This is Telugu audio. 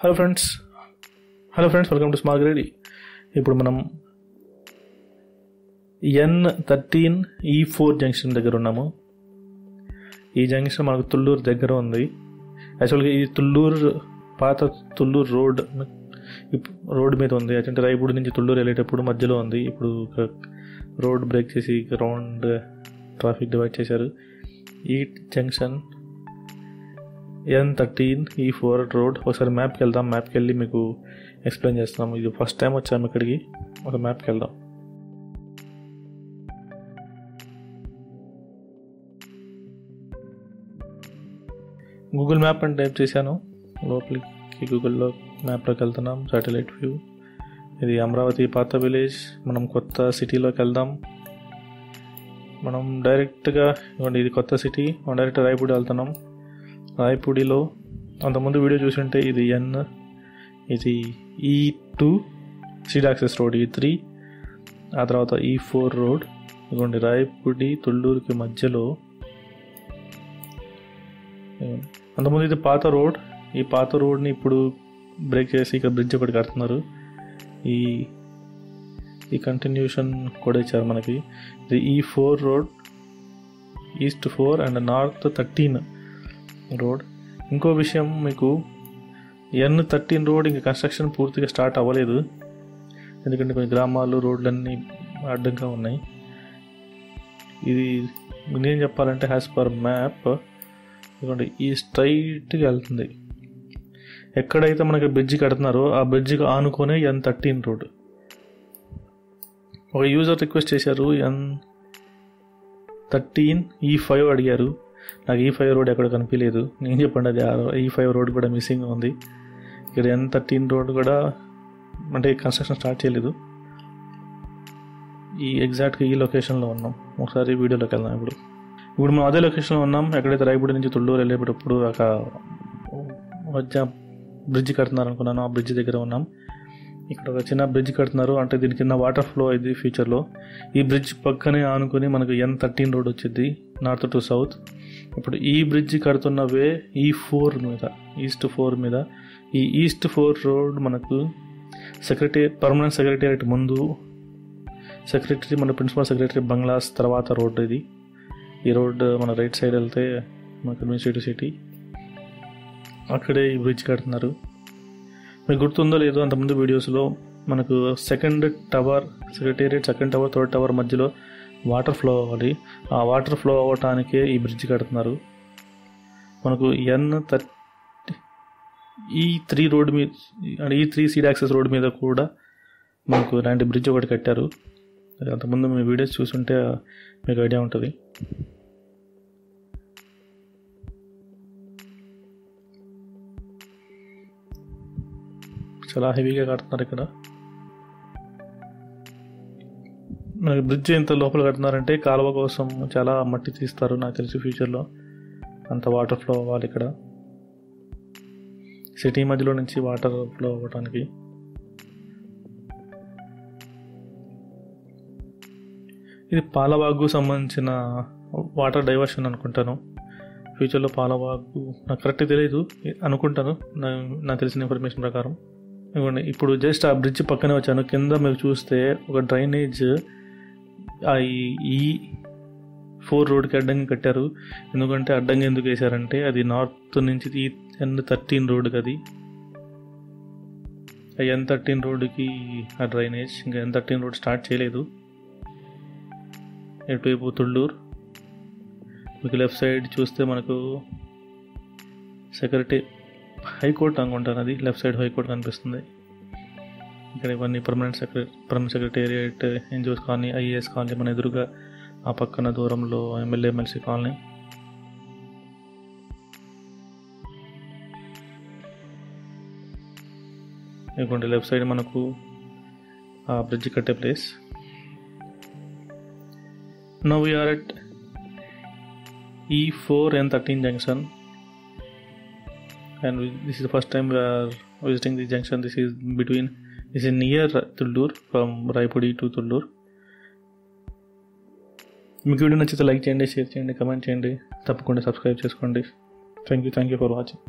Hello friends welcome to smart ready. ఇప్పుడు మనం N13E4 జంక్షన్ దగ్గర ఉన్నాము. ఈ జంక్షన్ మనకు తుళ్ళూరు దగ్గర ఉంది. యాక్చువల్గా ఈ పాత తుళ్ళూరు రోడ్ మీద ఉంది. అంటే రాయపూడి నుంచి తుళ్ళూరు వెళ్ళేటప్పుడు మధ్యలో ఉంది. ఇప్పుడు రోడ్ బ్రేక్ చేసి రౌండ్ ట్రాఫిక్ డివైడ్ చేశారు. ఈ జంక్షన్ N13E4 రోడ్. ఒకసారి మ్యాప్కి వెళ్దాం. మ్యాప్కి వెళ్ళి మీకు ఎక్స్ప్లెయిన్ చేస్తాము. ఇది ఫస్ట్ టైం వచ్చాము ఇక్కడికి. ఒక మ్యాప్కి వెళ్దాం. గూగుల్ మ్యాప్ అని టైప్ చేశాను. లోపలికి గూగుల్లో మ్యాప్లోకి వెళ్తున్నాం. Satellite view. ఇది అమరావతి పాత విలేజ్. మనం కొత్త సిటీలోకి వెళ్దాం. మనం డైరెక్ట్గా ఇది కొత్త సిటీ. మనం డైరెక్ట్ రాయపూడి వెళ్తున్నాం. రాయపూడిలో అంతకుముందు వీడియో చూసుంటే ఇది ఇది E2 seed access road, E3, ఆ తర్వాత E4 రోడ్. ఇదిగోండి రాయపూడి తుళ్ళూరుకి మధ్యలో. అంతకుముందు ఇది పాత రోడ్. ఈ పాత రోడ్ని ఇప్పుడు బ్రేక్ చేసి ఇక్కడ బ్రిడ్జ్ ఒకటి కడుతున్నారు. ఈ కంటిన్యూషన్ కూడా ఇచ్చారు మనకి. ఇది E4 road, east 4 and north 13 road. ఇంకో విషయం, మీకు N13 రోడ్ ఇంకా కన్స్ట్రక్షన్ పూర్తిగా స్టార్ట్ అవ్వలేదు. ఎందుకంటే కొన్ని గ్రామాలు రోడ్లన్నీ అడ్డంగా ఉన్నాయి. ఇది నేను చెప్పాలంటే యాజ్ పర్ మ్యాప్ ఇదిగోండి ఈ స్ట్రైట్గా వెళ్తుంది. ఎక్కడైతే మనకి బ్రిడ్జి కడుతున్నారో ఆ బ్రిడ్జికి ఆనుకొనే N13 రోడ్. ఒక యూజర్ రిక్వెస్ట్ చేశారు, N13E5 అడిగారు. నాకు E5 రోడ్ ఎక్కడ కనిపించలేదు. నేను చెప్పండి అది E5 రోడ్ కూడా మిస్సింగ్ ఉంది. ఇక్కడ N13 రోడ్ కూడా అంటే కన్స్ట్రక్షన్ స్టార్ట్ చేయలేదు. ఎగ్జాక్ట్గా ఈ లొకేషన్లో ఉన్నాం. ఒకసారి వీడియోలోకి వెళ్దాం. ఇప్పుడు మనం అదే లొకేషన్లో ఉన్నాం. ఎక్కడైతే రాయపూడి నుంచి తుళ్ళూరు వెళ్ళేటప్పుడు ఒక మధ్య బ్రిడ్జ్ కడుతున్నారు అనుకున్నాను. ఆ బ్రిడ్జ్ దగ్గర ఉన్నాం. ఇక్కడ ఒక చిన్న బ్రిడ్జ్ కడుతున్నారు. అంటే దీని కింద వాటర్ ఫ్లో అయింది ఫ్యూచర్లో. ఈ బ్రిడ్జ్ పక్కనే ఆనుకొని మనకు N13 రోడ్ వచ్చింది, నార్త్ టు సౌత్. ఇప్పుడు ఈ బ్రిడ్జ్ కడుతున్న వే E4 మీద, ఈస్ట్ 4 మీద. ఈ ఈస్ట్ 4 రోడ్ మనకు పర్మనెంట్ సెక్రటేరియట్ ముందు, మన ప్రిన్సిపల్ సెక్రటరీ బంగ్లాస్ తర్వాత రోడ్ ఇది. ఈ రోడ్ మన రైట్ సైడ్ వెళ్తే మనకు అడ్మినిస్ట్రేటివ్ సిటీ, అక్కడే ఈ బ్రిడ్జ్ కడుతున్నారు. మీకు గుర్తుందో లేదో, అంతకుముందు వీడియోస్లో మనకు second tower, secretariat second tower, third tower మధ్యలో వాటర్ ఫ్లో అవ్వాలి. ఆ వాటర్ ఫ్లో అవ్వటానికే ఈ బ్రిడ్జ్ కడుతున్నారు. మనకు E3 రోడ్ మీద, E3 సీడ్ యాక్సెస్ రోడ్ మీద కూడా మనకు ఇలాంటి బ్రిడ్జ్ ఒకటి కట్టారు. అంతకుముందు మీ వీడియోస్ చూసుంటే మీకు ఐడియా ఉంటుంది. చాలా హెవీగా కడుతున్నారు ఇక్కడ. మనకి బ్రిడ్జ్ ఎంత లోపల కడుతున్నారంటే కాలువ కోసం చాలా మట్టి తీస్తారు నాకు తెలిసి. ఫ్యూచర్లో అంత వాటర్ ఫ్లో అవ్వాలి ఇక్కడ, సిటీ మధ్యలో నుంచి వాటర్ ఫ్లో అవ్వడానికి. ఇది పాలవాగు సంబంధించిన వాటర్ డైవర్షన్ అనుకుంటాను. ఫ్యూచర్లో పాలవాగు నాకు కరెక్ట్గా తెలియదు అనుకుంటాను, నాకు తెలిసిన ఇన్ఫర్మేషన్ ప్రకారం. ఇప్పుడు జస్ట్ ఆ బ్రిడ్జ్ పక్కనే వచ్చాను. కింద మీరు చూస్తే ఒక డ్రైనేజ్ E4 రోడ్కి అడ్డంగా కట్టారు. ఎందుకంటే అడ్డంగా ఎందుకు వేశారంటే అది నార్త్ నుంచి N13 రోడ్కి, అది N13 రోడ్కి ఆ డ్రైనేజ్. ఇంకా N13 రోడ్ స్టార్ట్ చేయలేదు. ఎటువైపు తుళ్ళూరు. మీకు లెఫ్ట్ సైడ్ చూస్తే మనకు హైకోర్టు అనుకుంటాను, అది లెఫ్ట్ సైడ్ హైకోర్టు కనిపిస్తుంది. ఇక్కడ ఇవన్నీ permanent secretariat, NGOs colony, IAS colony. మన ఎదురుగా ఆ పక్కన దూరంలో MLA MLC కాలనీ. ఇదిగోండి లెఫ్ట్ సైడ్ మనకు ఆ బ్రిడ్జ్ కట్టే place. Now we are at E4 N13 junction. And this is the first time we are visiting this junction. This is near Tullur, from Raipudi to Tullur. మీకు వీడియో నచ్చితే లైక్ చేయండి, షేర్ చేయండి, కమెంట్ చేయండి, తప్పకుండా సబ్స్క్రైబ్ చేసుకోండి. Thank you for watching.